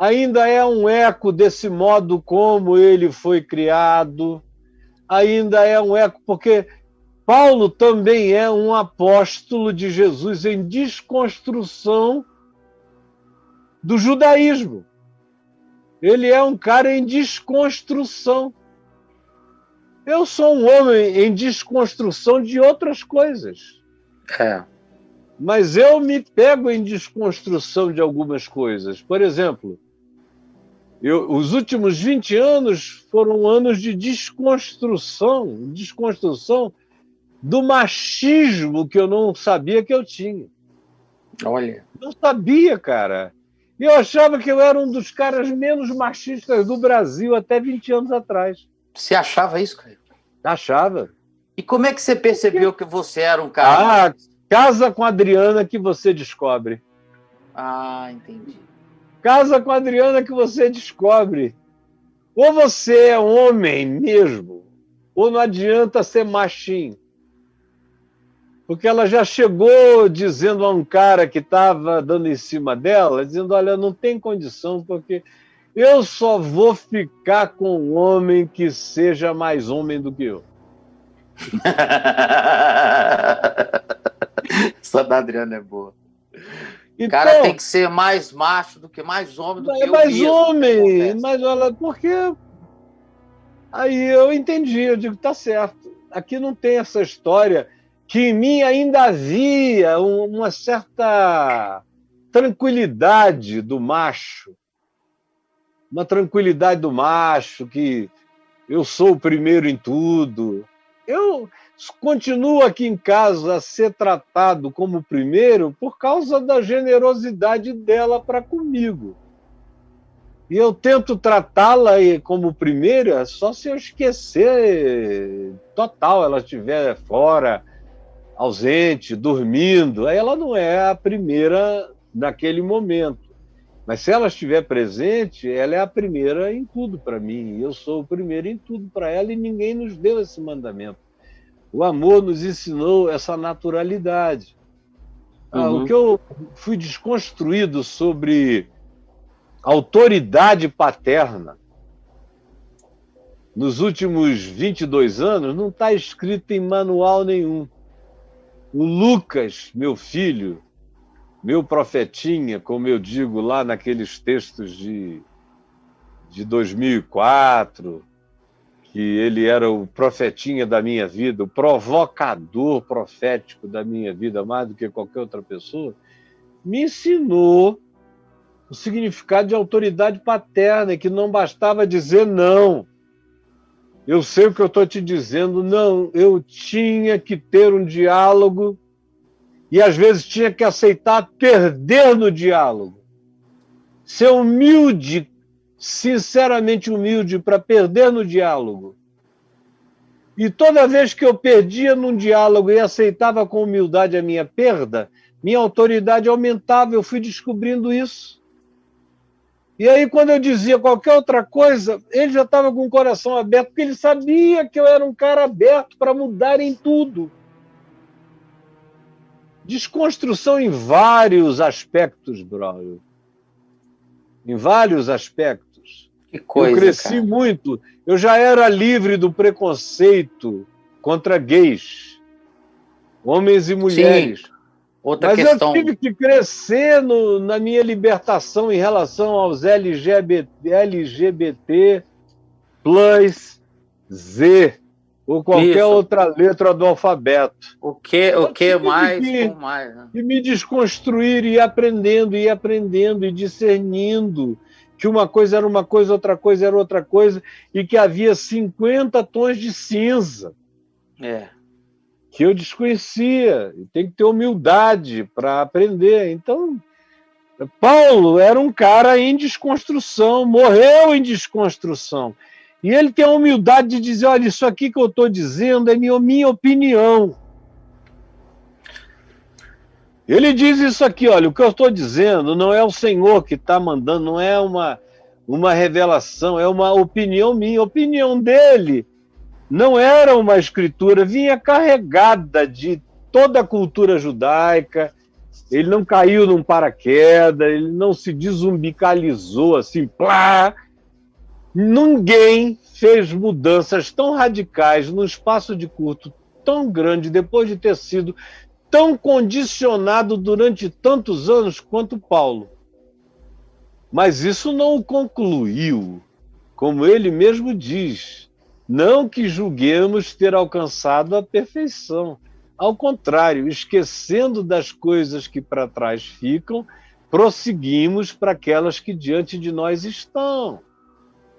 ainda é um eco desse modo como ele foi criado, ainda é um eco, porque Paulo também é um apóstolo de Jesus em desconstrução do judaísmo. Ele é um cara em desconstrução. Eu sou um homem em desconstrução de outras coisas. Mas eu me pego em desconstrução de algumas coisas. Por exemplo, os últimos 20 anos foram anos de desconstrução do machismo que eu não sabia que eu tinha. Olha. Não sabia, cara. E eu achava que eu era um dos caras menos machistas do Brasil até 20 anos atrás. Você achava isso, cara? Achava. E como é que você percebeu que você era um cara... Casa com a Adriana que você descobre. Entendi. Casa com a Adriana que você descobre. Ou você é homem mesmo, ou não adianta ser machinho. Porque ela já chegou dizendo a um cara que estava dando em cima dela, dizendo, olha, não tem condição, porque eu só vou ficar com um homem que seja mais homem do que eu. Essa da Adriana é boa. Então, o cara tem que ser mais macho do que mais homem do que eu mais mesmo. Homem, mas olha, porque... Aí eu entendi, eu digo, tá certo. Aqui não tem essa história que em mim ainda havia uma certa tranquilidade do macho. Uma tranquilidade do macho, que eu sou o primeiro em tudo. Eu continuo aqui em casa a ser tratado como o primeiro por causa da generosidade dela para comigo. E eu tento tratá-la como primeira só se eu esquecer total, ela estiver fora, ausente, dormindo. Aí ela não é a primeira naquele momento. Mas se ela estiver presente, ela é a primeira em tudo para mim. Eu sou o primeiro em tudo para ela e ninguém nos deu esse mandamento. O amor nos ensinou essa naturalidade. O que eu fui desconstruído sobre autoridade paterna nos últimos 22 anos não está escrito em manual nenhum. O Lucas, meu filho, meu profetinha, como eu digo lá naqueles textos de 2004, que ele era o profetinha da minha vida, o provocador profético da minha vida, mais do que qualquer outra pessoa, me ensinou o significado de autoridade paterna, que não bastava dizer não. Eu sei o que eu estou te dizendo, não. Eu tinha que ter um diálogo e, às vezes, tinha que aceitar perder no diálogo. Ser humilde, sinceramente humilde, para perder no diálogo. E toda vez que eu perdia num diálogo e aceitava com humildade a minha perda, minha autoridade aumentava. Eu fui descobrindo isso. E aí, quando eu dizia qualquer outra coisa, ele já estava com o coração aberto, porque ele sabia que eu era um cara aberto para mudar em tudo. Desconstrução em vários aspectos, brother. Em vários aspectos. Que coisa, eu cresci cara. muito. Eu já era livre do preconceito contra gays, homens e mulheres. Sim. Outra Mas questão... eu tive que crescer na minha libertação em relação aos LGBT plus Z, ou qualquer outra letra do alfabeto. O que mais? Com mais, né? E me desconstruir, e aprendendo, e discernindo que uma coisa era uma coisa, outra coisa era outra coisa, e que havia 50 tons de cinza. Que eu desconhecia, e tem que ter humildade para aprender. Então, Paulo era um cara em desconstrução, morreu em desconstrução. E ele tem a humildade de dizer, olha, isso aqui que eu estou dizendo é minha opinião. Ele diz isso aqui, olha, o que eu estou dizendo não é o Senhor que está mandando, não é uma revelação, é uma opinião minha. A opinião dele não era uma escritura, vinha carregada de toda a cultura judaica, Ele não caiu num paraquedas, ele não se desumbicalizou assim, plá. Ninguém fez mudanças tão radicais num espaço de curto tão grande, depois de ter sido tão condicionado durante tantos anos quanto Paulo. Mas isso não o concluiu, como ele mesmo diz, não que julguemos ter alcançado a perfeição. Ao contrário, esquecendo das coisas que para trás ficam, prosseguimos para aquelas que diante de nós estão.